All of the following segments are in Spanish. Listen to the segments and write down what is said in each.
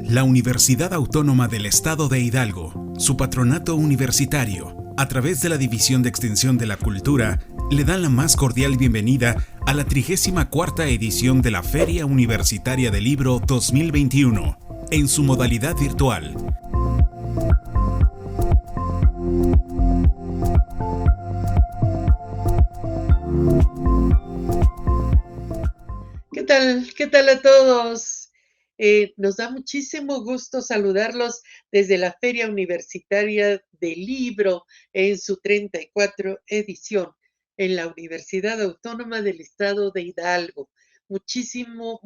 La Universidad Autónoma del Estado de Hidalgo, su patronato universitario, a través de la División de Extensión de la Cultura, le dan la más cordial bienvenida a la 34ª edición de la Feria Universitaria del Libro 2021, en su modalidad virtual. ¿Qué tal? ¿Qué tal a todos? Nos da muchísimo gusto saludarlos desde la Feria Universitaria del Libro en su 34 edición en la Universidad Autónoma del Estado de Hidalgo. Muchísimo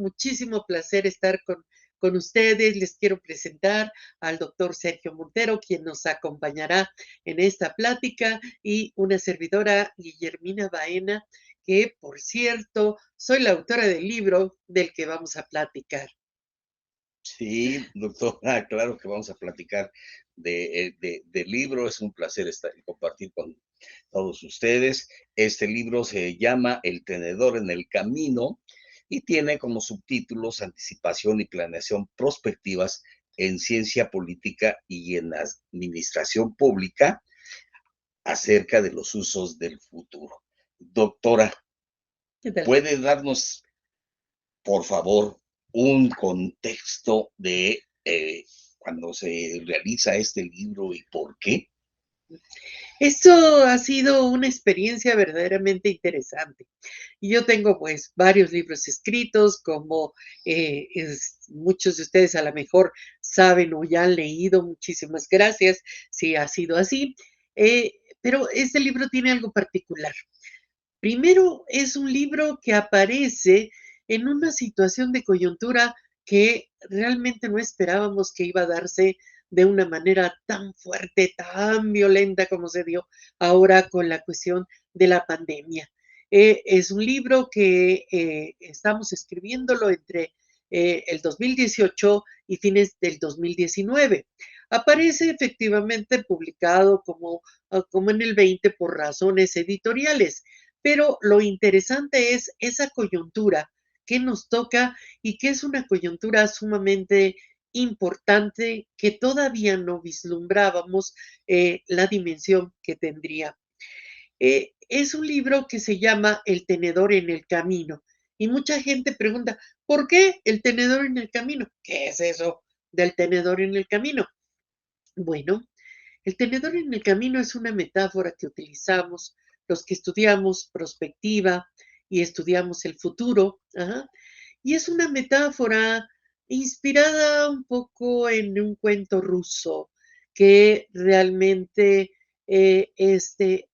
placer estar con ustedes. Les quiero presentar al doctor Sergio Montero, quien nos acompañará en esta plática, y una servidora, Guillermina Baena, que, por cierto, soy la autora del libro del que vamos a platicar. Sí, doctora, claro que vamos a platicar del libro. Es un placer compartir con todos ustedes. Este libro se llama El tenedor en el camino y tiene como subtítulos Anticipación y planeación prospectivas en ciencia política y en administración pública acerca de los usos del futuro. Doctora, ¿Qué tal? ¿puede darnos, por favor, un contexto de cuando se realiza este libro y por qué? Esto ha sido una experiencia verdaderamente interesante. Y yo tengo pues varios libros escritos, como muchos de ustedes a lo mejor saben o ya han leído. Muchísimas gracias si ha sido así. Pero este libro tiene algo particular. Primero, es un libro que aparece en una situación de coyuntura que realmente no esperábamos que iba a darse de una manera tan fuerte, tan violenta como se dio ahora con la cuestión de la pandemia. Es un libro que estamos escribiéndolo entre el 2018 y fines del 2019. Aparece efectivamente publicado como en el 20 por razones editoriales, pero lo interesante es esa coyuntura que nos toca, y que es una coyuntura sumamente importante, que todavía no vislumbrábamos la dimensión que tendría. Es un libro que se llama El tenedor en el camino, y mucha gente pregunta, ¿por qué el tenedor en el camino? ¿Qué es eso del tenedor en el camino? Bueno, el tenedor en el camino es una metáfora que utilizamos los que estudiamos prospectiva y estudiamos el futuro. Ajá. Y es una metáfora inspirada un poco en un cuento ruso que realmente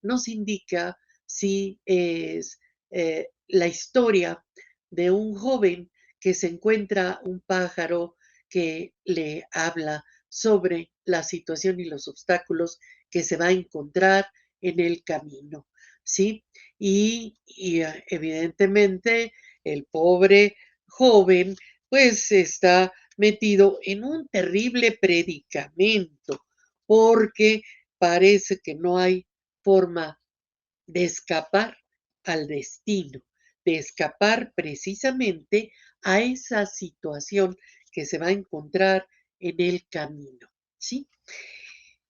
nos indica si es la historia de un joven que se encuentra un pájaro que le habla sobre la situación y los obstáculos que se va a encontrar en el camino, ¿sí? Evidentemente el pobre joven pues está metido en un terrible predicamento, porque parece que no hay forma de escapar al destino, de escapar precisamente a esa situación que se va a encontrar en el camino, ¿sí?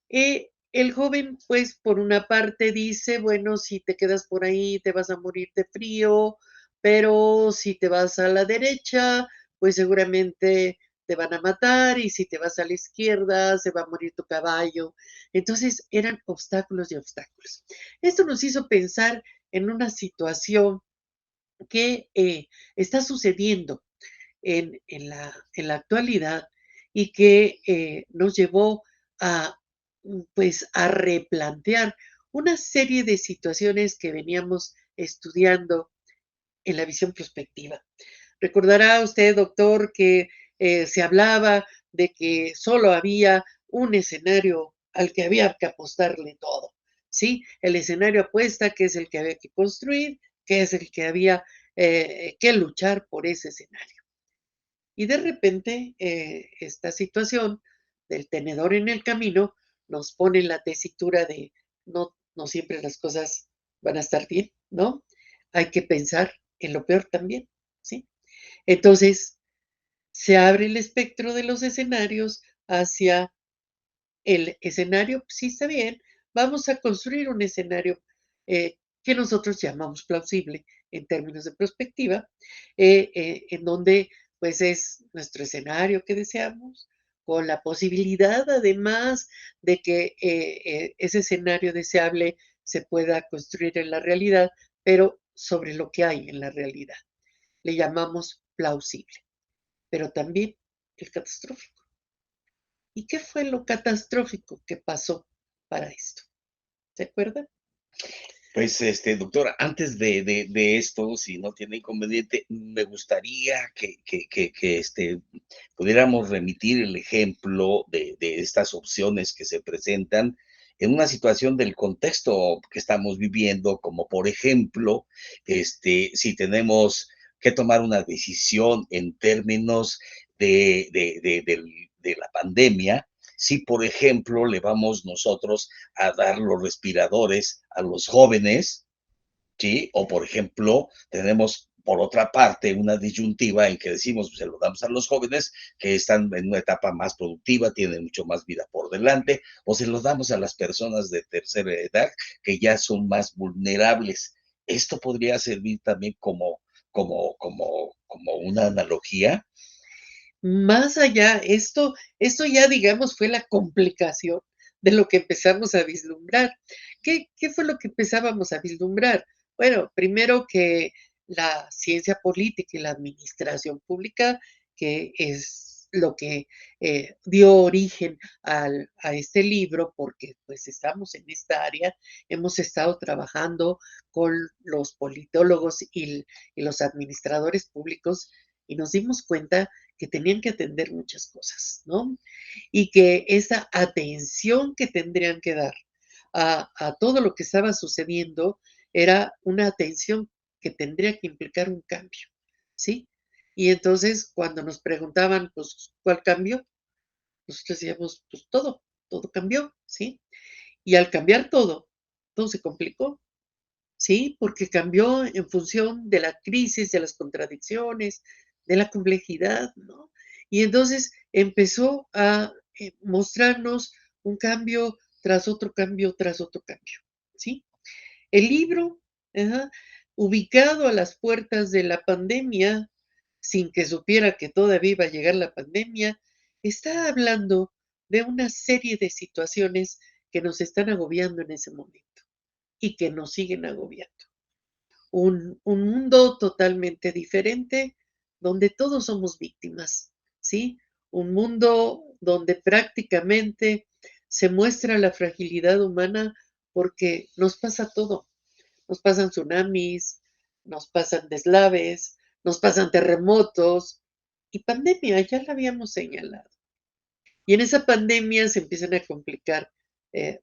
El joven, pues, por una parte dice, bueno, si te quedas por ahí te vas a morir de frío, pero si te vas a la derecha, pues seguramente te van a matar, y si te vas a la izquierda, se va a morir tu caballo. Entonces, eran obstáculos y obstáculos. Esto nos hizo pensar en una situación que está sucediendo en la actualidad, y que nos llevó a, pues, a replantear una serie de situaciones que veníamos estudiando en la visión prospectiva. Recordará usted, doctor, que se hablaba de que solo había un escenario al que había que apostarle todo, ¿sí? El escenario apuesta, que es el que había que construir, que es el que había que luchar por ese escenario. Y de repente, esta situación del tenedor en el camino nos pone en la tesitura de no siempre las cosas van a estar bien, ¿no? Hay que pensar en lo peor también, ¿sí? Entonces, Se abre el espectro de los escenarios hacia el escenario, sí está bien, vamos a construir un escenario que nosotros llamamos plausible en términos de perspectiva, en donde pues es nuestro escenario que deseamos, con la posibilidad además de que ese escenario deseable se pueda construir en la realidad, pero sobre lo que hay en la realidad. Le llamamos plausible, pero también el catastrófico. ¿Y qué fue lo catastrófico que pasó para esto? ¿Se acuerdan? Pues, doctora, antes de esto, si no tiene inconveniente, me gustaría que pudiéramos remitir el ejemplo de estas opciones que se presentan en una situación del contexto que estamos viviendo, como por ejemplo, si tenemos que tomar una decisión en términos de la pandemia, si, por ejemplo, le vamos nosotros a dar los respiradores a los jóvenes, ¿sí? O, por ejemplo, tenemos por otra parte una disyuntiva en que decimos, pues, se lo damos a los jóvenes que están en una etapa más productiva, tienen mucho más vida por delante, o se los damos a las personas de tercera edad que ya son más vulnerables. Esto podría servir también como una analogía. Más allá, esto ya, digamos, fue la complicación de lo que empezamos a vislumbrar. ¿Qué fue lo que empezábamos a vislumbrar? Bueno, primero que la ciencia política y la administración pública, que es lo que dio origen a este libro, porque pues estamos en esta área, hemos estado trabajando con los politólogos y los administradores públicos y nos dimos cuenta que tenían que atender muchas cosas, ¿no? Y que esa atención que tendrían que dar a todo lo que estaba sucediendo era una atención que tendría que implicar un cambio, ¿sí? Y entonces cuando nos preguntaban, pues, ¿cuál cambio? Nosotros decíamos, pues todo cambió, ¿sí? Y al cambiar todo se complicó, ¿sí? Porque cambió en función de la crisis, de las contradicciones, de la complejidad, ¿no? Y entonces empezó a mostrarnos un cambio tras otro cambio, tras otro cambio, ¿sí? El libro, ajá, ubicado a las puertas de la pandemia, sin que supiera que todavía iba a llegar la pandemia, está hablando de una serie de situaciones que nos están agobiando en ese momento y que nos siguen agobiando. Un mundo totalmente diferente donde todos somos víctimas, ¿sí? Un mundo donde prácticamente se muestra la fragilidad humana porque nos pasa todo. Nos pasan tsunamis, nos pasan deslaves, nos pasan terremotos y pandemia, ya la habíamos señalado. Y en esa pandemia se empiezan a complicar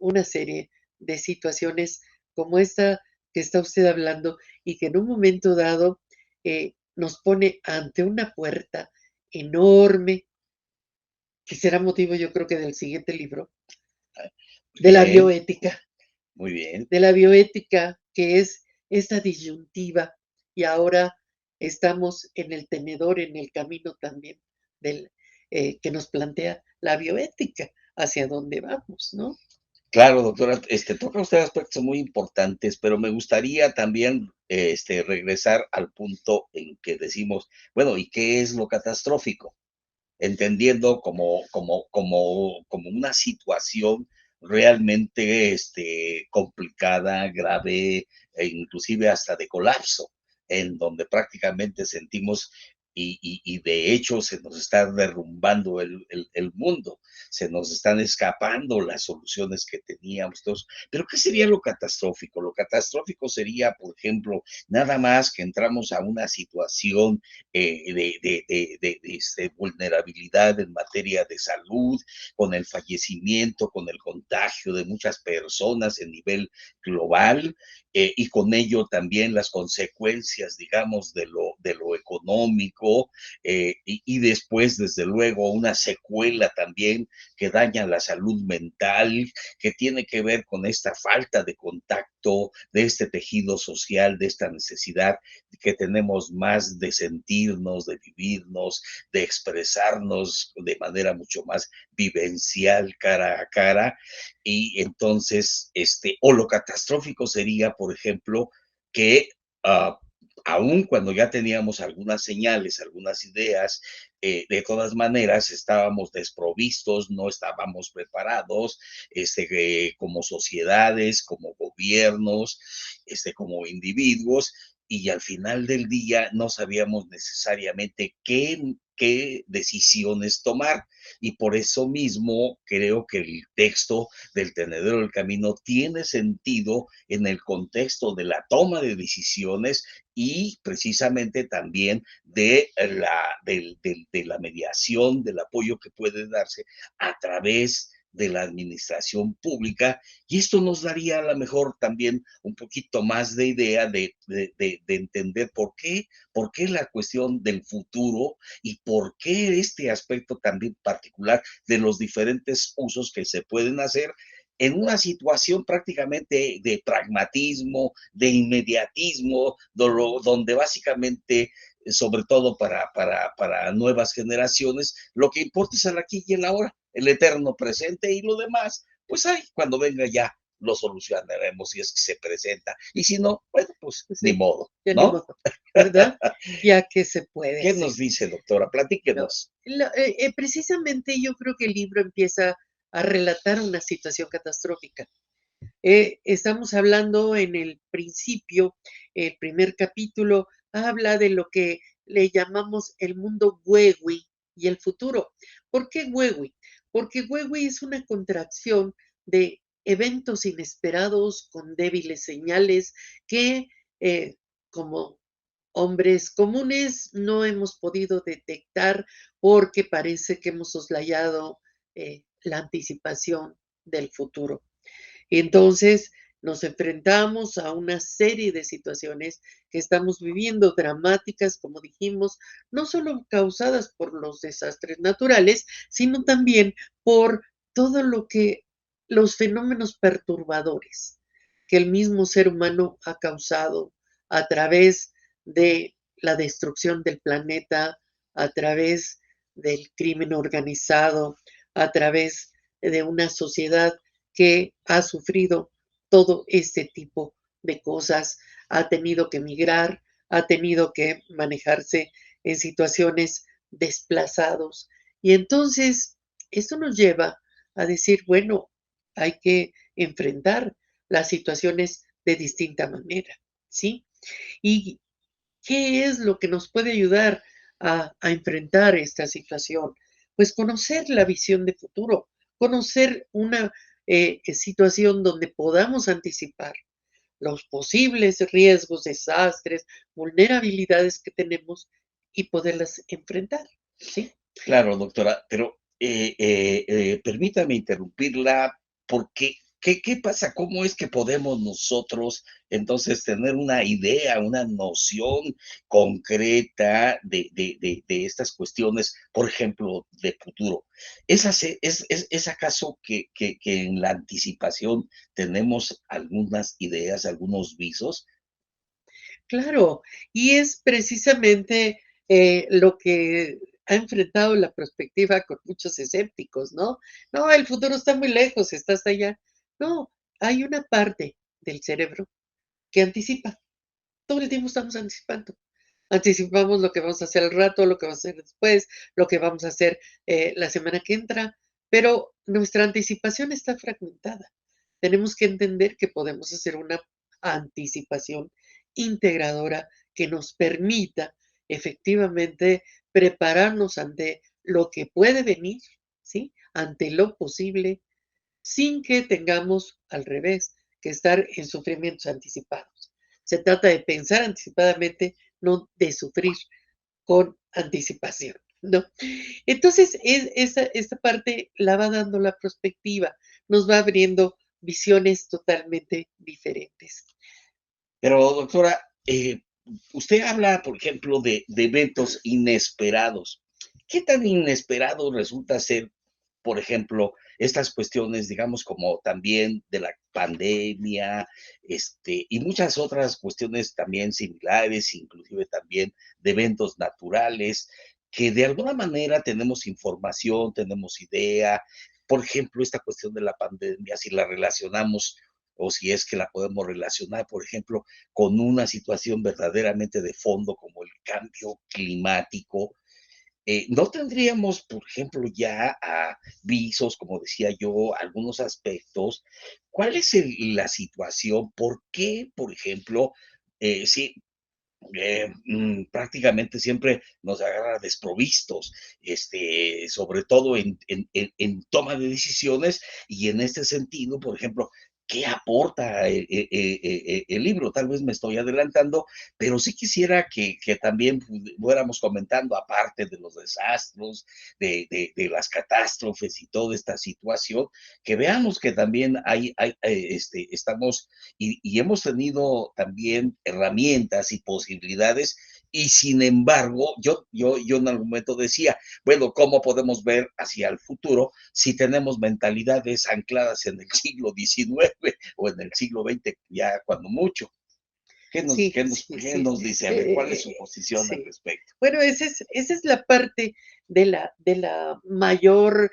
una serie de situaciones como esta que está usted hablando y que en un momento dado nos pone ante una puerta enorme, que será motivo yo creo que del siguiente libro, de la Bien, bioética, muy bien. que es esta disyuntiva y ahora estamos en el tenedor, en el camino también del, que nos plantea la bioética, hacia dónde vamos, ¿no? Claro, doctora, toca usted aspectos muy importantes, pero me gustaría también, regresar al punto en que decimos, bueno, ¿y qué es lo catastrófico? Entendiendo como una situación realmente, complicada, grave, e inclusive hasta de colapso, en donde prácticamente sentimos y de hecho se nos está derrumbando el mundo, se nos están escapando las soluciones que teníamos todos. Pero ¿qué sería lo catastrófico? Lo catastrófico sería, por ejemplo, nada más que entramos a una situación vulnerabilidad en materia de salud, con el fallecimiento, con el contagio de muchas personas en nivel global, y con ello también las consecuencias, digamos, de lo económico, físico, y después, desde luego, una secuela también que daña la salud mental, que tiene que ver con esta falta de contacto, de este tejido social, de esta necesidad que tenemos más de sentirnos, de vivirnos, de expresarnos de manera mucho más vivencial cara a cara. Y entonces, o lo catastrófico sería, por ejemplo, que ah, aun cuando ya teníamos algunas señales, algunas ideas, de todas maneras estábamos desprovistos, no estábamos preparados, como sociedades, como gobiernos, como individuos, y al final del día no sabíamos necesariamente qué decisiones tomar. Y por eso mismo creo que el texto del Tenedero del Camino tiene sentido en el contexto de la toma de decisiones y precisamente también de la mediación, del apoyo que puede darse a través de la administración pública, y esto nos daría a lo mejor también un poquito más de idea de entender por qué la cuestión del futuro y por qué este aspecto también particular de los diferentes usos que se pueden hacer en una situación prácticamente de pragmatismo, de inmediatismo, donde básicamente, sobre todo para nuevas generaciones, lo que importa es el aquí y el ahora, el eterno presente, y lo demás, pues ahí, cuando venga ya lo solucionaremos si es que se presenta. Y si no, bueno, pues Pues ni sí, modo, ya ni ¿no? modo, ¿verdad? Ya que se puede ¿Qué hacer. nos dice, doctora? No, Platíquenos. precisamente yo creo que el libro empieza a relatar una situación catastrófica. Estamos hablando en el principio, el primer capítulo habla de lo que le llamamos el mundo Wewi y el futuro. ¿Por qué Wewi? Porque Wewi es una contracción de eventos inesperados con débiles señales que, como hombres comunes, no hemos podido detectar porque parece que hemos soslayado la anticipación del futuro. Entonces, nos enfrentamos a una serie de situaciones que estamos viviendo, dramáticas, como dijimos, no solo causadas por los desastres naturales, sino también por todo lo que los fenómenos perturbadores que el mismo ser humano ha causado a través de la destrucción del planeta, a través del crimen organizado, a través de una sociedad que ha sufrido todo este tipo de cosas, ha tenido que migrar, ha tenido que manejarse en situaciones desplazados. Y entonces, esto nos lleva a decir, bueno, hay que enfrentar las situaciones de distinta manera, ¿sí? ¿Y qué es lo que nos puede ayudar a enfrentar esta situación? Pues conocer la visión de futuro, conocer una situación donde podamos anticipar los posibles riesgos, desastres, vulnerabilidades que tenemos y poderlas enfrentar, ¿sí? Claro, doctora, pero permítame interrumpirla porque ¿qué pasa? ¿Cómo es que podemos nosotros entonces tener una idea, una noción concreta de estas cuestiones, por ejemplo, de futuro? ¿Es acaso que en la anticipación tenemos algunas ideas, algunos visos? Claro, y es precisamente lo que ha enfrentado la perspectiva con muchos escépticos, ¿no? No, el futuro está muy lejos, está hasta allá. No, hay una parte del cerebro que anticipa. Todo el tiempo estamos anticipando. Anticipamos lo que vamos a hacer al rato, lo que vamos a hacer después, lo que vamos a hacer la semana que entra, pero nuestra anticipación está fragmentada. Tenemos que entender que podemos hacer una anticipación integradora que nos permita efectivamente prepararnos ante lo que puede venir, ¿sí? Ante lo posible, sin que tengamos al revés que estar en sufrimientos anticipados. Se trata de pensar anticipadamente, no de sufrir con anticipación, ¿no? Entonces, esta parte la va dando la perspectiva, nos va abriendo visiones totalmente diferentes. Pero doctora, usted habla, por ejemplo, de eventos inesperados. ¿Qué tan inesperado resulta ser, por ejemplo, estas cuestiones, digamos, como también de la pandemia, y muchas otras cuestiones también similares, inclusive también de eventos naturales, que de alguna manera tenemos información, tenemos idea? Por ejemplo, esta cuestión de la pandemia, si la relacionamos o si es que la podemos relacionar, por ejemplo, con una situación verdaderamente de fondo como el cambio climático, no tendríamos, por ejemplo, ya visos, como decía yo, algunos aspectos. ¿Cuál es la situación? ¿Por qué, por ejemplo, sí, prácticamente siempre nos agarra desprovistos, sobre todo en toma de decisiones? Y en este sentido, por ejemplo, ¿qué aporta el libro? Tal vez me estoy adelantando, pero sí quisiera que también fuéramos comentando, aparte de los desastres, de las catástrofes y toda esta situación, que veamos que también estamos y hemos tenido también herramientas y posibilidades, y sin embargo, yo en algún momento decía, bueno, ¿cómo podemos ver hacia el futuro si tenemos mentalidades ancladas en el siglo XIX o en el siglo XX, ya cuando mucho? Sí, sí, ¿Qué sí. nos dice? A ver, ¿cuál es su posición al Sí. respecto? Bueno, esa es la parte de la mayor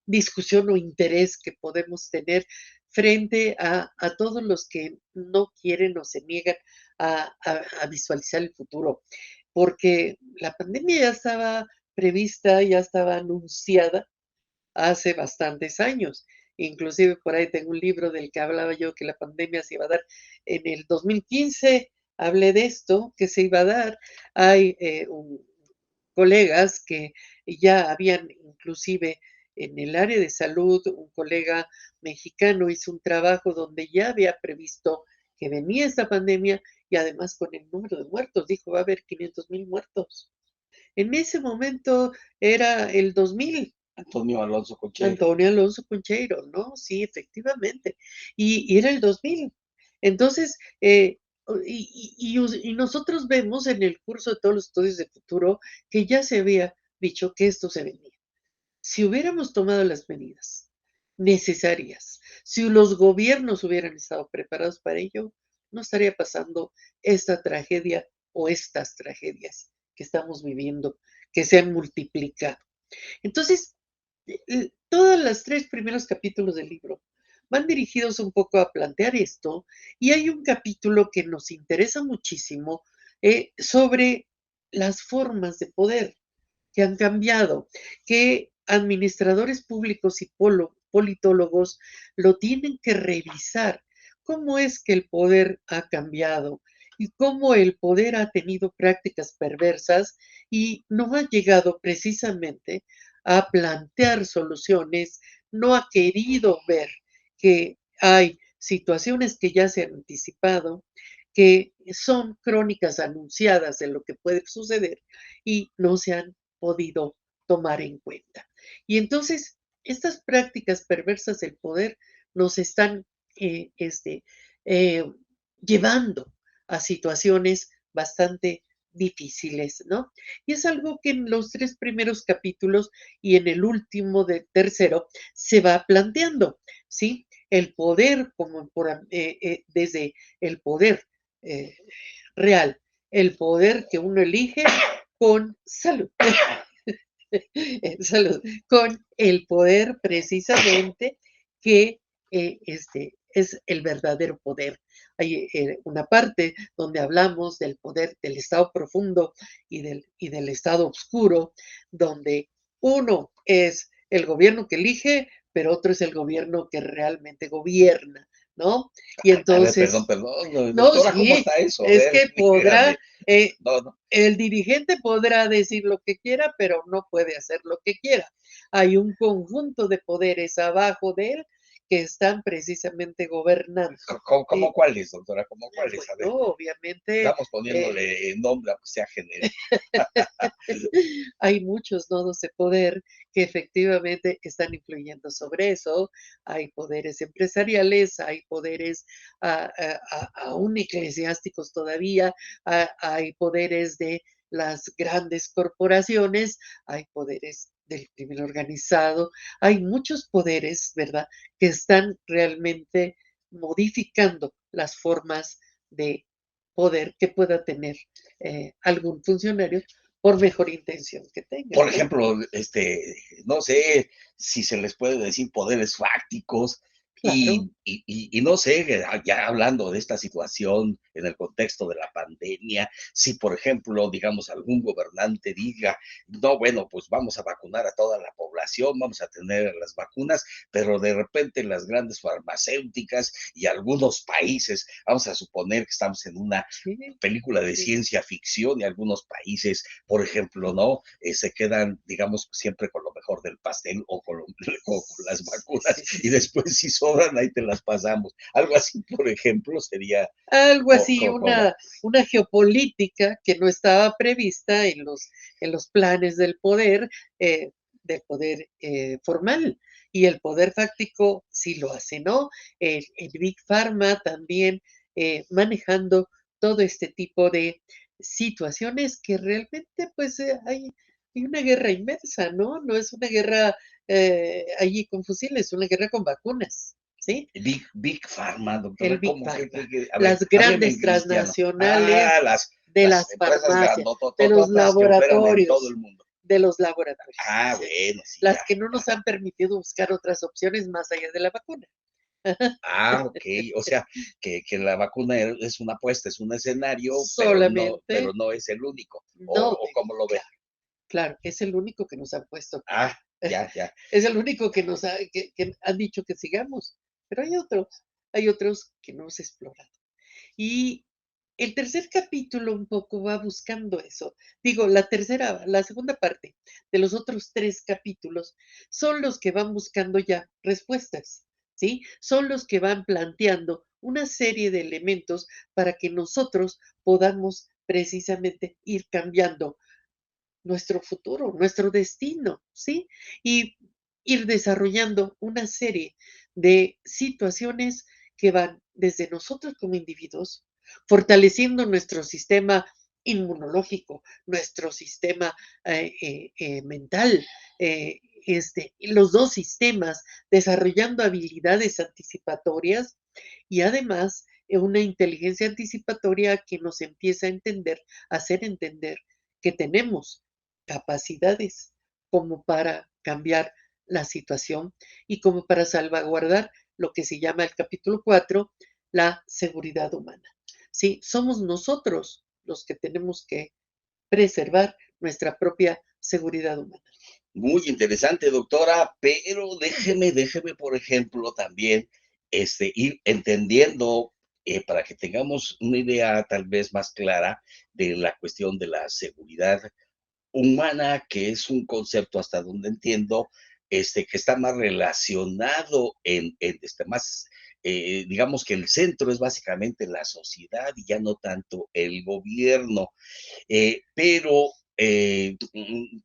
discusión o interés que podemos tener frente a todos los que no quieren o se niegan a visualizar el futuro, porque la pandemia ya estaba prevista, ya estaba anunciada hace bastantes años. Inclusive por ahí tengo un libro del que hablaba yo que la pandemia se iba a dar en el 2015. Hablé de esto, que se iba a dar. Hay colegas que ya habían inclusive en el área de salud, un colega mexicano hizo un trabajo donde ya había previsto que venía esta pandemia y además con el número de muertos, dijo va a haber 500,000 muertos. En ese momento era el 2000. Antonio Alonso Cochero. Antonio Alonso Concheiro, ¿no? Sí, efectivamente. Y era el 2000. Entonces, y nosotros vemos en el curso de todos los estudios de futuro que ya se había dicho que esto se venía. Si hubiéramos tomado las medidas necesarias, si los gobiernos hubieran estado preparados para ello, no estaría pasando esta tragedia o estas tragedias que estamos viviendo, que se han multiplicado. Entonces, todos los tres primeros capítulos del libro van dirigidos un poco a plantear esto y hay un capítulo que nos interesa muchísimo sobre las formas de poder que han cambiado, que administradores públicos y politólogos lo tienen que revisar. ¿Cómo es que el poder ha cambiado? Y cómo el poder ha tenido prácticas perversas y no ha llegado precisamente a plantear soluciones, no ha querido ver que hay situaciones que ya se han anticipado, que son crónicas anunciadas de lo que puede suceder y no se han podido tomar en cuenta. Y entonces, estas prácticas perversas del poder nos están eh, este, eh, llevando a situaciones bastante difíciles, ¿no? Y es algo que en los tres primeros capítulos y en el último de tercero se va planteando, ¿sí? El poder, como desde el poder eh, real, el poder que uno elige con salud. Salud, con el poder precisamente que es el verdadero poder. Hay una parte donde hablamos del poder del estado profundo y del estado oscuro, donde uno es el gobierno que elige, pero otro es el gobierno que realmente gobierna, ¿no? Y A ver, perdón, entonces, perdón, no, doctora, ¿cómo sí, está eso? A es ver, que podrá, dígame. eh, No, no. el dirigente podrá decir lo que quiera, pero no puede hacer lo que quiera. Hay un conjunto de poderes abajo de él que están precisamente gobernando. ¿Cómo ¿Sí? cuáles, doctora? ¿Cómo cuáles? A ver, Bueno, obviamente, estamos eh, poniéndole nombre, aunque sea genérico. hay muchos nodos de poder que efectivamente están influyendo sobre eso. Hay poderes empresariales, hay poderes aún eclesiásticos todavía, hay poderes de las grandes corporaciones, hay poderes del crimen organizado, hay muchos poderes, ¿verdad?, que están realmente modificando las formas de poder que pueda tener algún funcionario por mejor intención que tengan, Por ¿no? ejemplo, no sé si se les puede decir poderes fácticos Claro, y no sé, ya hablando de esta situación en el contexto de la pandemia, si por ejemplo, digamos, algún gobernante diga, no, bueno, pues vamos a vacunar a toda la población, vamos a tener las vacunas, pero de repente las grandes farmacéuticas y algunos países, vamos a suponer que estamos en una sí, película de sí, ciencia ficción y algunos países, por ejemplo, ¿no? Se quedan, digamos, siempre con lo mejor del pastel o o con las sí, vacunas sí, sí, y sí. después si sobran ahí te las pasamos. Algo así, por ejemplo, sería Algo así, como, una geopolítica que no estaba prevista en los planes del poder formal. Y el poder fáctico sí lo hace, ¿no? El Big Pharma también manejando todo este tipo de situaciones que realmente, pues, hay una guerra inmersa, ¿no? No es una guerra allí con fusiles, es una guerra con vacunas, ¿sí? Big Pharma, El doctora, Big ¿cómo Pharma, A ver, las hábleme en grandes cristiano. transnacionales Las de las las empresas farmacias, de los grandototototas que operan en todo el laboratorios, mundo. de los laboratorios, sí, Bueno, sí, ya. las que no nos han permitido buscar otras opciones más allá de la vacuna. Okey. O sea, que la vacuna es una apuesta, es un escenario, pero Solamente no es el único, no, ¿cómo lo ve? claro, claro, es el único que nos han puesto, Ya, ya. es el único que que han dicho que sigamos, pero hay otros que no se exploran. Y el tercer capítulo un poco va buscando eso. Digo, la segunda parte de los otros 3 capítulos son los que van buscando ya respuestas, ¿sí? Son los que van planteando una serie de elementos para que nosotros podamos precisamente ir cambiando nuestro futuro, nuestro destino, ¿sí? Y ir desarrollando una serie de situaciones que van desde nosotros como individuos, fortaleciendo nuestro sistema inmunológico, nuestro sistema mental, los dos sistemas, desarrollando habilidades anticipatorias y además una inteligencia anticipatoria que nos empieza a entender, a hacer entender que tenemos capacidades como para cambiar la situación y como para salvaguardar lo que se llama el capítulo 4, la seguridad humana. Sí, somos nosotros los que tenemos que preservar nuestra propia seguridad humana. Muy interesante, doctora, pero déjeme, por ejemplo, también, ir entendiendo, para que tengamos una idea tal vez más clara de la cuestión de la seguridad humana, que es un concepto hasta donde entiendo, que está más relacionado más, digamos que el centro es básicamente la sociedad y ya no tanto el gobierno. Pero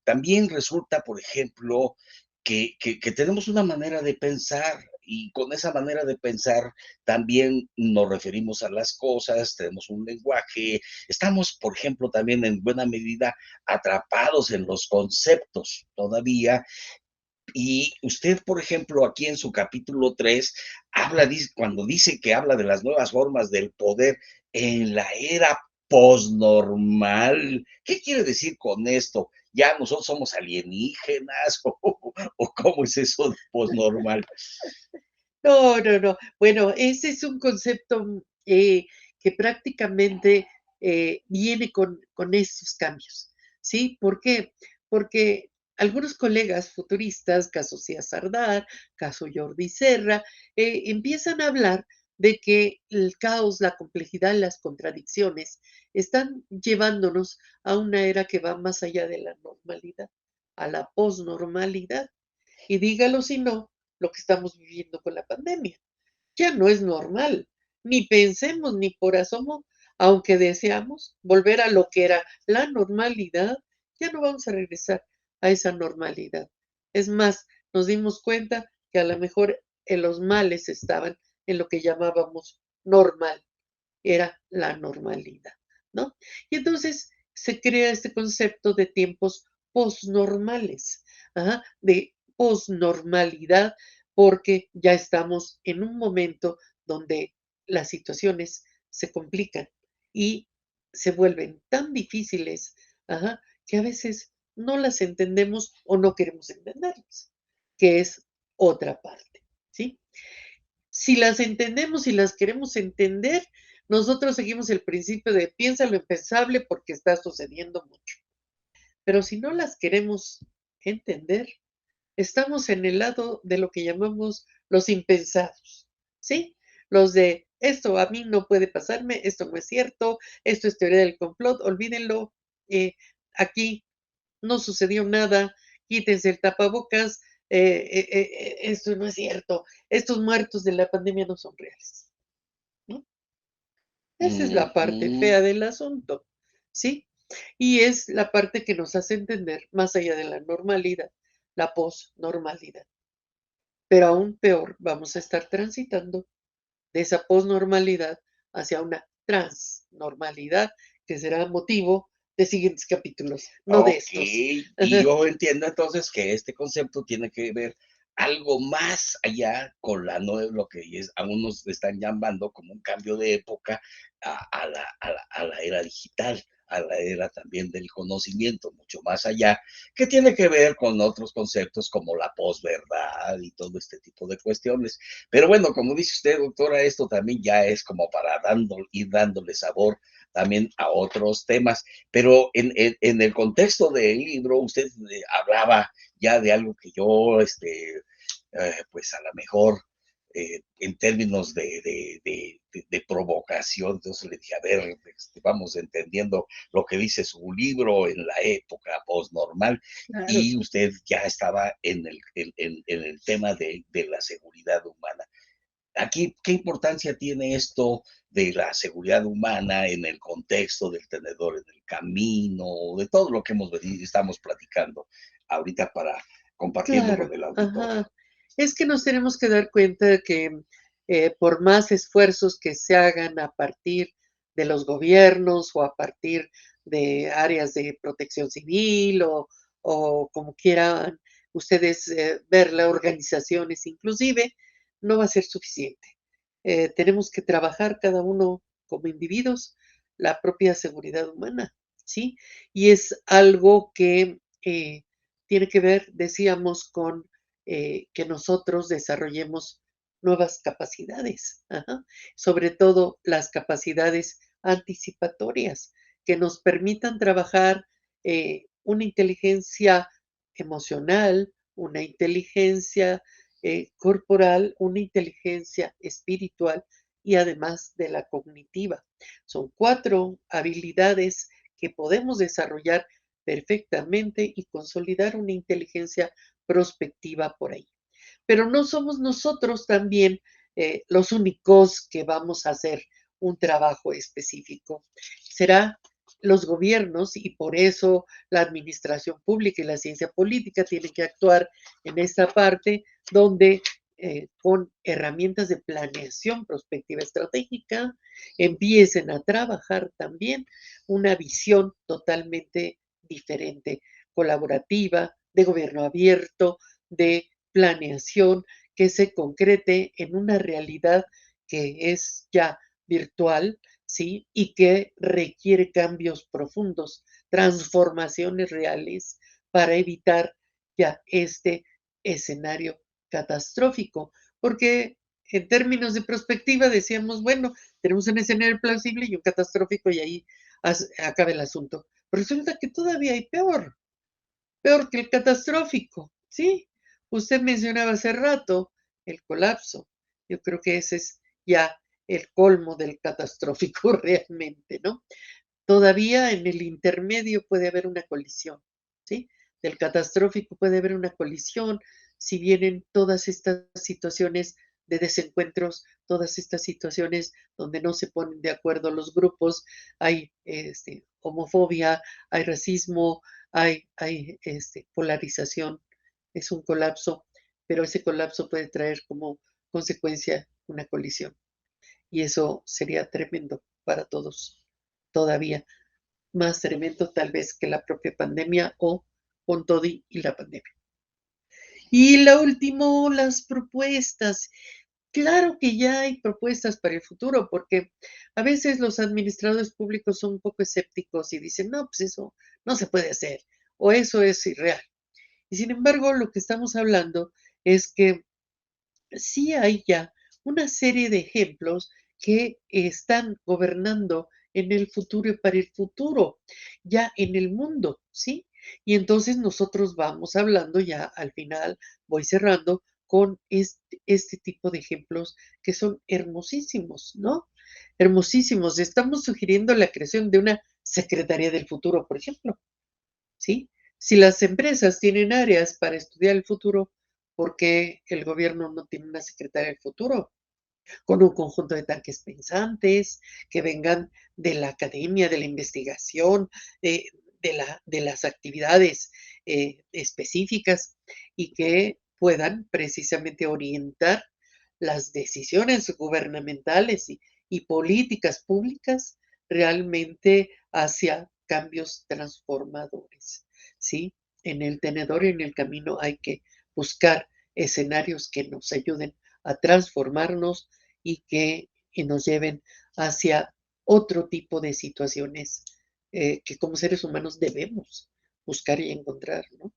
también resulta, por ejemplo, que tenemos una manera de pensar y con esa manera de pensar también nos referimos a las cosas, tenemos un lenguaje, estamos, por ejemplo, también en buena medida atrapados en los conceptos todavía. Y usted, por ejemplo, aquí en su capítulo 3 cuando dice que habla de las nuevas formas del poder en la era posnormal. ¿Qué quiere decir con esto? ¿Ya nosotros somos alienígenas o cómo es eso de posnormal? No, no, no. Bueno, ese es un concepto que prácticamente viene con estos cambios, ¿sí? ¿Por qué? Porque algunos colegas futuristas, caso Cia Sardar, caso Jordi Serra, empiezan a hablar de que el caos, la complejidad, las contradicciones están llevándonos a una era que va más allá de la normalidad, a la posnormalidad. Y dígalo si no, lo que estamos viviendo con la pandemia. Ya no es normal, ni pensemos ni por asomo, aunque deseamos volver a lo que era la normalidad, ya no vamos a regresar a esa normalidad. Es más, nos dimos cuenta que a lo mejor los males estaban en lo que llamábamos normal, era la normalidad, ¿no? Y entonces se crea este concepto de tiempos posnormales, de posnormalidad, porque ya estamos en un momento donde las situaciones se complican y se vuelven tan difíciles, que a veces no las entendemos o no queremos entenderlas, que es otra parte, ¿sí? Si las entendemos y las queremos entender, nosotros seguimos el principio de piensa lo impensable porque está sucediendo mucho. Pero si no las queremos entender, estamos en el lado de lo que llamamos los impensados, ¿sí? Los de esto a mí no puede pasarme, esto no es cierto, esto es teoría del complot, olvídenlo, aquí no sucedió nada, quítense el tapabocas, esto no es cierto, estos muertos de la pandemia no son reales, ¿no? Esa es la parte Ujú. fea del asunto, ¿sí? Y es la parte que nos hace entender más allá de la normalidad, la posnormalidad. Pero aún peor, vamos a estar transitando de esa posnormalidad hacia una transnormalidad, que será motivo de siguientes capítulos, no de Ok, estos. y yo entiendo entonces que este concepto tiene que ver algo más allá con la nueva, lo que es, aún nos están llamando como un cambio de época a la era digital, a la era también del conocimiento, mucho más allá, que tiene que ver con otros conceptos como la posverdad y todo este tipo de cuestiones. Pero bueno, como dice usted, doctora, esto también ya es como para ir dándole sabor también a otros temas. Pero en el contexto del libro, usted hablaba ya de algo que yo, pues a lo mejor, en términos de provocación, entonces le dije, a ver, vamos entendiendo lo que dice su libro en la época postnormal, Claro, y usted ya estaba en el tema de la seguridad humana. Aquí, ¿qué importancia tiene esto de la seguridad humana en el contexto del tenedor en el camino, de todo lo que estamos platicando ahorita para compartirlo con claro, el auditorio? ajá. Es que nos tenemos que dar cuenta de que por más esfuerzos que se hagan a partir de los gobiernos o a partir de áreas de protección civil o como quieran ustedes verla, organizaciones inclusive, no va a ser suficiente. Tenemos que trabajar cada uno como individuos la propia seguridad humana, ¿sí? Y es algo que tiene que ver, decíamos, con que nosotros desarrollemos nuevas capacidades, sobre todo las capacidades anticipatorias que nos permitan trabajar una inteligencia emocional, una inteligencia corporal, una inteligencia espiritual y además de la cognitiva. Son 4 habilidades que podemos desarrollar perfectamente y consolidar una inteligencia prospectiva por ahí. Pero no somos nosotros también los únicos que vamos a hacer un trabajo específico. Será los gobiernos y por eso la administración pública y la ciencia política tienen que actuar en esta parte donde con herramientas de planeación prospectiva estratégica empiecen a trabajar también una visión totalmente diferente, colaborativa, de gobierno abierto, de planeación que se concrete en una realidad que es ya virtual, ¿sí? Y que requiere cambios profundos, transformaciones reales para evitar ya este escenario catastrófico. Porque en términos de perspectiva decíamos, bueno, tenemos un escenario plausible y un catastrófico y ahí acaba el asunto. Pero resulta que todavía hay peor que el catastrófico, ¿sí? Usted mencionaba hace rato el colapso. Yo creo que ese es ya el colmo del catastrófico realmente, ¿no? Todavía en el intermedio puede haber una colisión, ¿sí? Del catastrófico puede haber una colisión si vienen todas estas situaciones de desencuentros, todas estas situaciones donde no se ponen de acuerdo los grupos, hay homofobia, hay racismo, hay polarización, es un colapso, pero ese colapso puede traer como consecuencia una colisión. Y eso sería tremendo para todos, todavía más tremendo tal vez que la propia pandemia o con todo y la pandemia. Y la último, las propuestas. Claro que ya hay propuestas para el futuro, porque a veces los administradores públicos son un poco escépticos y dicen, no, pues eso no se puede hacer o eso es irreal. Y sin embargo, lo que estamos hablando es que sí hay ya una serie de ejemplos que están gobernando en el futuro y para el futuro, ya en el mundo, ¿sí? Y entonces nosotros vamos hablando ya al final, voy cerrando con este tipo de ejemplos que son hermosísimos, ¿no? Hermosísimos. Estamos sugiriendo la creación de una Secretaría del Futuro, por ejemplo, ¿sí? Si las empresas tienen áreas para estudiar el futuro, ¿por qué el gobierno no tiene una secretaria del futuro? Con un conjunto de tanques pensantes que vengan de la academia, de la investigación, eh, de las actividades específicas y que puedan precisamente orientar las decisiones gubernamentales y políticas públicas realmente hacia cambios transformadores, ¿sí? En el tenedor y en el camino hay que buscar escenarios que nos ayuden a transformarnos y que nos lleven hacia otro tipo de situaciones que como seres humanos debemos buscar y encontrar, ¿no?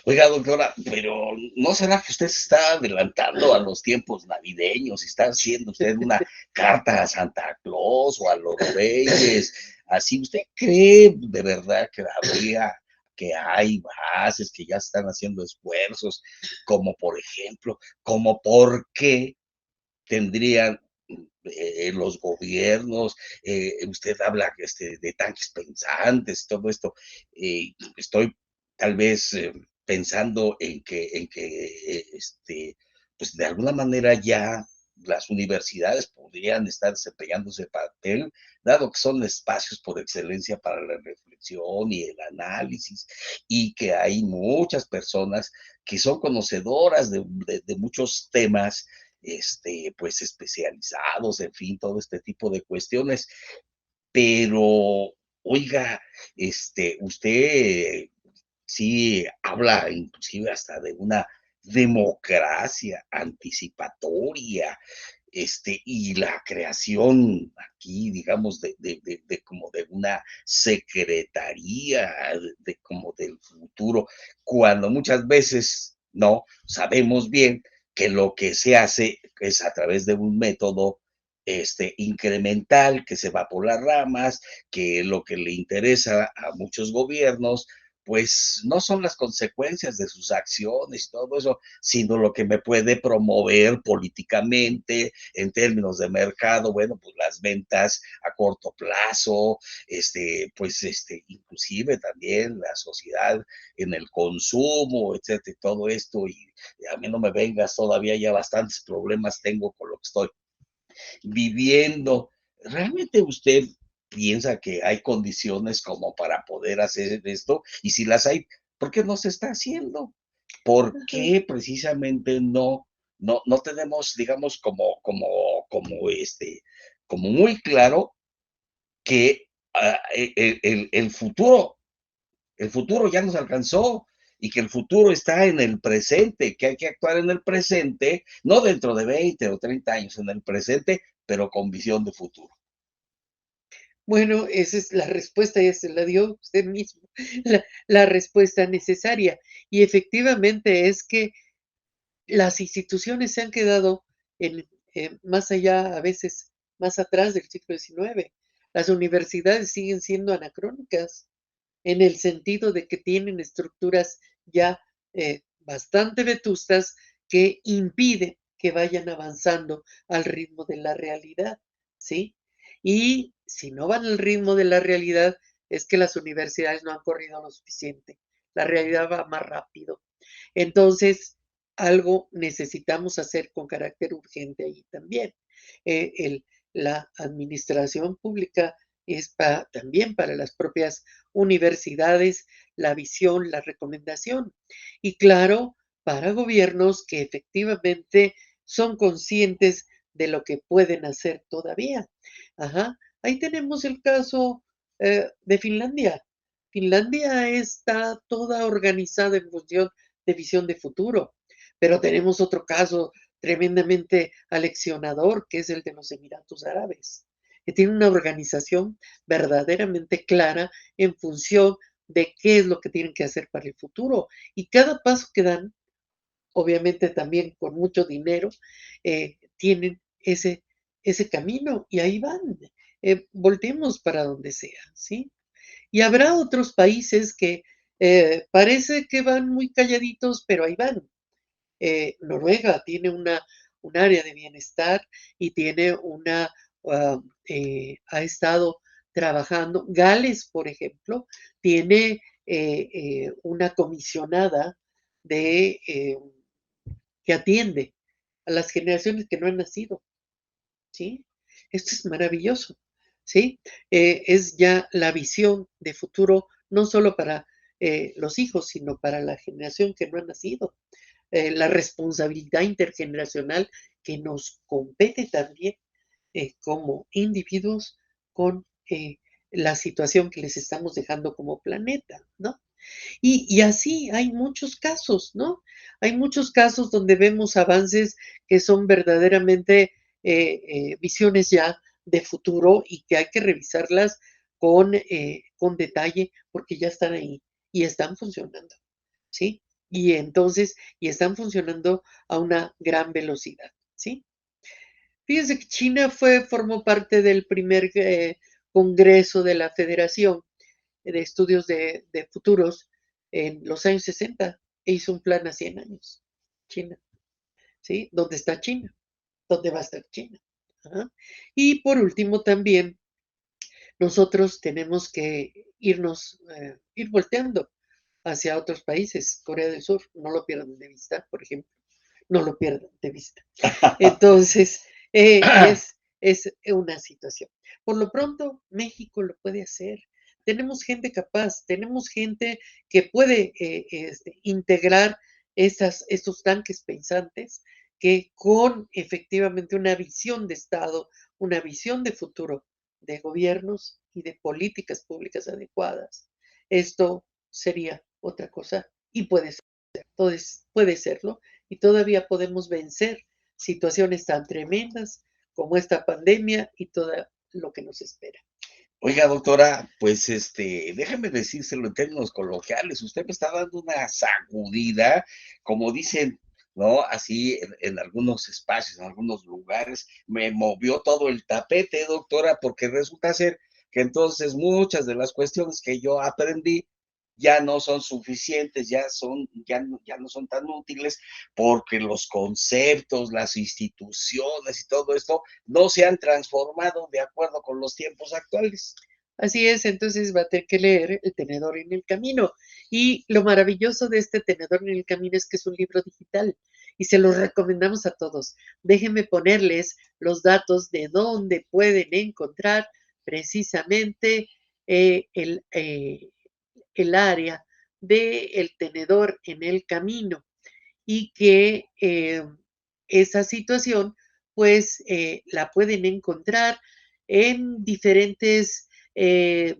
Oiga, doctora, pero ¿no será que usted se está adelantando a los tiempos navideños y está haciendo usted una carta a Santa Claus o a los Reyes? Así, ¿usted cree de verdad que habría, que hay bases, que ya están haciendo esfuerzos, como por ejemplo, como por qué tendrían los gobiernos, usted habla de tanques pensantes, todo esto, estoy tal vez pensando en que pues de alguna manera ya las universidades podrían estar desempeñando ese papel, dado que son espacios por excelencia para la reflexión y el análisis, y que hay muchas personas que son conocedoras de muchos temas pues especializados, en fin, todo este tipo de cuestiones. Pero, oiga, usted sí habla inclusive hasta de una democracia anticipatoria, y la creación aquí, digamos, de como de una secretaría, como del futuro, cuando muchas veces no sabemos bien que lo que se hace es a través de un método incremental que se va por las ramas, que lo que le interesa a muchos gobiernos pues no son las consecuencias de sus acciones y todo eso, sino lo que me puede promover políticamente en términos de mercado, bueno, pues las ventas a corto plazo, pues inclusive también la sociedad en el consumo, etcétera, y todo esto, y a mí no me vengas, todavía ya bastantes problemas tengo con lo que estoy viviendo. ¿Realmente usted piensa que hay condiciones como para poder hacer esto? Y si las hay, ¿por qué no se está haciendo? ¿Por Ajá. qué precisamente no tenemos, digamos, como muy claro que el futuro ya nos alcanzó y que el futuro está en el presente, que hay que actuar en el presente, no dentro de 20 o 30 años, en el presente, pero con visión de futuro. Bueno, esa es la respuesta, ya se la dio usted mismo, la respuesta necesaria. Y efectivamente es que las instituciones se han quedado en, más allá, a veces más atrás del siglo XIX. Las universidades siguen siendo anacrónicas en el sentido de que tienen estructuras ya bastante vetustas que impiden que vayan avanzando al ritmo de la realidad, ¿sí? Y si no van al ritmo de la realidad, es que las universidades no han corrido lo suficiente. La realidad va más rápido. Entonces, algo necesitamos hacer con carácter urgente ahí también. La administración pública es también para las propias universidades la visión, la recomendación. Y claro, para gobiernos que efectivamente son conscientes de lo que pueden hacer todavía. Ajá. Ahí tenemos el caso de Finlandia. Finlandia está toda organizada en función de visión de futuro, pero tenemos otro caso tremendamente aleccionador, que es el de los Emiratos Árabes, que tiene una organización verdaderamente clara en función de qué es lo que tienen que hacer para el futuro. Y cada paso que dan, obviamente también con mucho dinero, tienen ese camino y ahí van. Voltemos para donde sea, ¿sí? Y habrá otros países que parece que van muy calladitos, pero ahí van. Noruega tiene un área de bienestar y tiene ha estado trabajando. Gales, por ejemplo, tiene una comisionada que atiende a las generaciones que no han nacido, ¿sí? Esto es maravilloso, ¿sí? Es ya la visión de futuro, no solo para los hijos, sino para la generación que no ha nacido. La responsabilidad intergeneracional que nos compete también como individuos con la situación que les estamos dejando como planeta, ¿no? Y así hay muchos casos, ¿no? Hay muchos casos donde vemos avances que son verdaderamente visiones ya de futuro y que hay que revisarlas con detalle porque ya están ahí y están funcionando, ¿sí? Y entonces, y están funcionando a una gran velocidad, ¿sí? Fíjense que China formó parte del primer congreso de la Federación de Estudios de Futuros en los años 60 e hizo un plan a 100 años. China, ¿sí? ¿Dónde está China? ¿Dónde va a estar China? Ajá. Y por último también, nosotros tenemos que ir volteando hacia otros países. Corea del Sur, no lo pierdan de vista, por ejemplo, no lo pierdan de vista. Entonces, es una situación. Por lo pronto, México lo puede hacer. Tenemos gente capaz, tenemos gente que puede integrar estos tanques pensantes que con efectivamente una visión de Estado, una visión de futuro de gobiernos y de políticas públicas adecuadas, esto sería otra cosa y puede serlo y todavía podemos vencer situaciones tan tremendas como esta pandemia y todo lo que nos espera. Oiga, doctora, pues déjame decírselo en términos coloquiales, usted me está dando una sacudida, como dicen, ¿no? Así en algunos espacios, en algunos lugares, me movió todo el tapete, doctora, porque resulta ser que entonces muchas de las cuestiones que yo aprendí ya no son suficientes, ya no son tan útiles, porque los conceptos, las instituciones y todo esto no se han transformado de acuerdo con los tiempos actuales. Así es, entonces va a tener que leer El tenedor en el camino. Y lo maravilloso de este tenedor en el camino es que es un libro digital y se lo recomendamos a todos. Déjenme ponerles los datos de dónde pueden encontrar precisamente eh, el, eh, el área del tenedor en el camino y que esa situación pues la pueden encontrar en diferentes eh,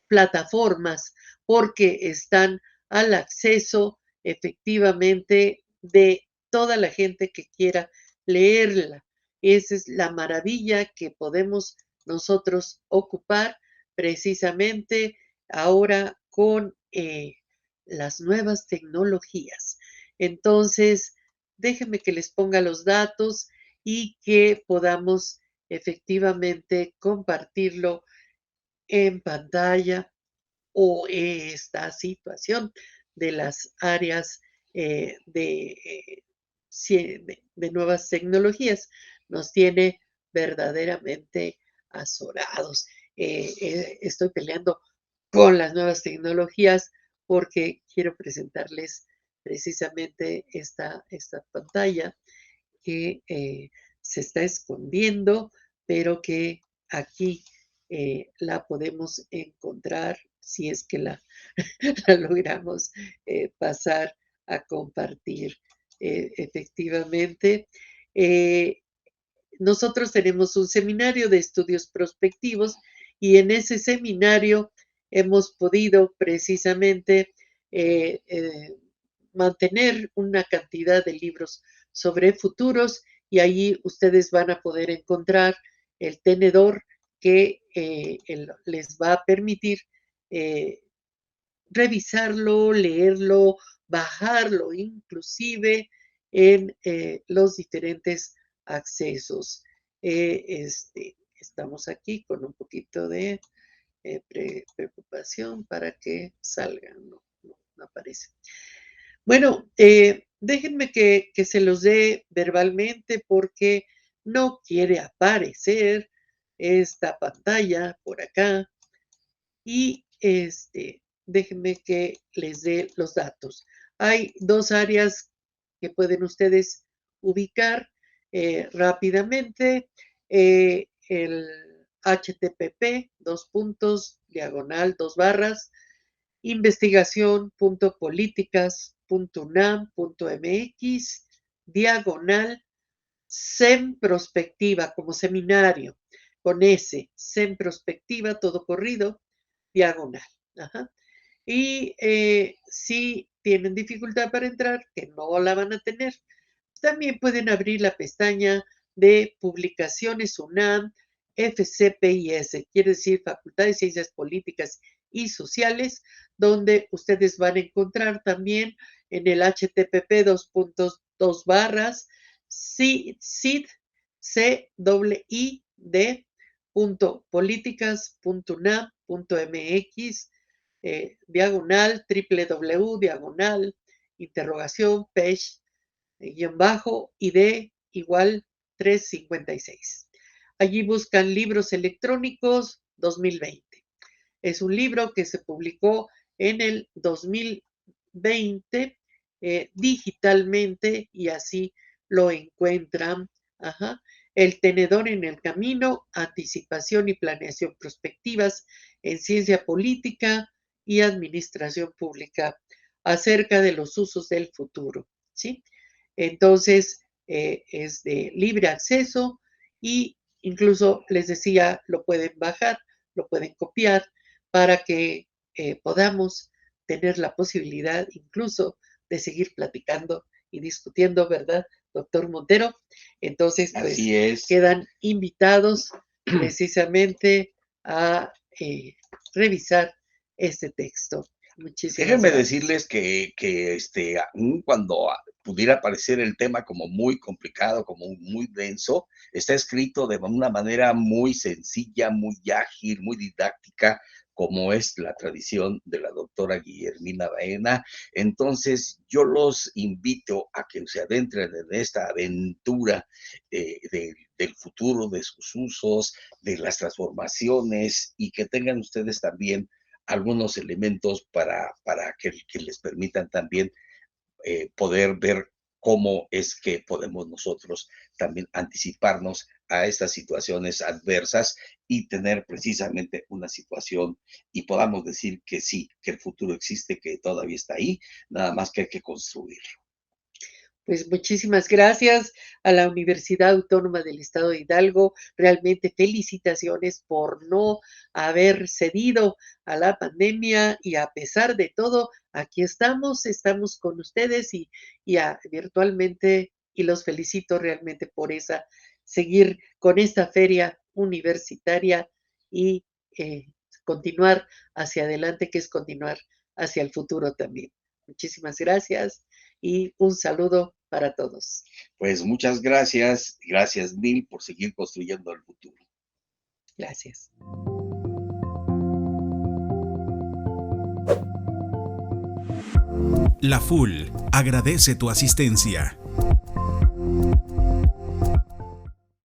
plataformas porque están al acceso efectivamente de toda la gente que quiera leerla. Esa es la maravilla que podemos nosotros ocupar precisamente ahora con las nuevas tecnologías. Entonces, déjenme que les ponga los datos y que podamos efectivamente compartirlo en pantalla o esta situación de las áreas de nuevas tecnologías nos tiene verdaderamente azorados. Estoy peleando con las nuevas tecnologías porque quiero presentarles precisamente esta pantalla que se está escondiendo, pero que aquí la podemos encontrar si es que la logramos pasar a compartir efectivamente. Nosotros tenemos un seminario de estudios prospectivos y en ese seminario hemos podido precisamente mantener una cantidad de libros sobre futuros y allí ustedes van a poder encontrar el tenedor que les va a permitir revisarlo, leerlo, bajarlo inclusive en los diferentes accesos. Estamos aquí con un poquito de preocupación para que salgan, no aparece. Bueno, déjenme que se los dé verbalmente porque no quiere aparecer esta pantalla por acá y déjenme que les dé los datos. Hay dos áreas que pueden ustedes ubicar rápidamente. El http, investigación.políticas.unam.mx, SEM Prospectiva, como seminario, con S, SEM Prospectiva, todo corrido, diagonal. Ajá. Y si tienen dificultad para entrar, que no la van a tener, también pueden abrir la pestaña de publicaciones UNAM FCPIS, quiere decir Facultad de Ciencias Políticas y Sociales, donde ustedes van a encontrar también en el http //cid.políticas.unam.mx www, page _id igual 356. Allí buscan libros electrónicos 2020. Es un libro que se publicó en el 2020 digitalmente y así lo encuentran. Ajá. El tenedor en el camino, anticipación y planeación prospectivas en ciencia política y administración pública acerca de los usos del futuro, ¿sí? Entonces, es de libre acceso y incluso les decía, lo pueden bajar, lo pueden copiar para que podamos tener la posibilidad incluso de seguir platicando y discutiendo, ¿verdad, doctor Montero? Entonces, pues quedan invitados precisamente a revisar este texto. Muchísimas Déjenme gracias. decirles que aun cuando pudiera parecer el tema como muy complicado, como muy denso, está escrito de una manera muy sencilla, muy ágil, muy didáctica, como es la tradición de la doctora Guillermina Baena. Entonces, yo los invito a que se adentren en esta aventura del futuro, de sus usos, de las transformaciones, y que tengan ustedes también algunos elementos para que les permitan también poder ver cómo es que podemos nosotros también anticiparnos a estas situaciones adversas y tener precisamente una situación y podamos decir que sí, que el futuro existe, que todavía está ahí, nada más que hay que construirlo. Pues muchísimas gracias a la Universidad Autónoma del Estado de Hidalgo. Realmente felicitaciones por no haber cedido a la pandemia y a pesar de todo, aquí estamos con ustedes y virtualmente y los felicito realmente por seguir con esta feria universitaria y continuar hacia adelante, que es continuar hacia el futuro también. Muchísimas gracias y un saludo para todos. Pues muchas gracias mil por seguir construyendo el futuro. Gracias. La FUL agradece tu asistencia.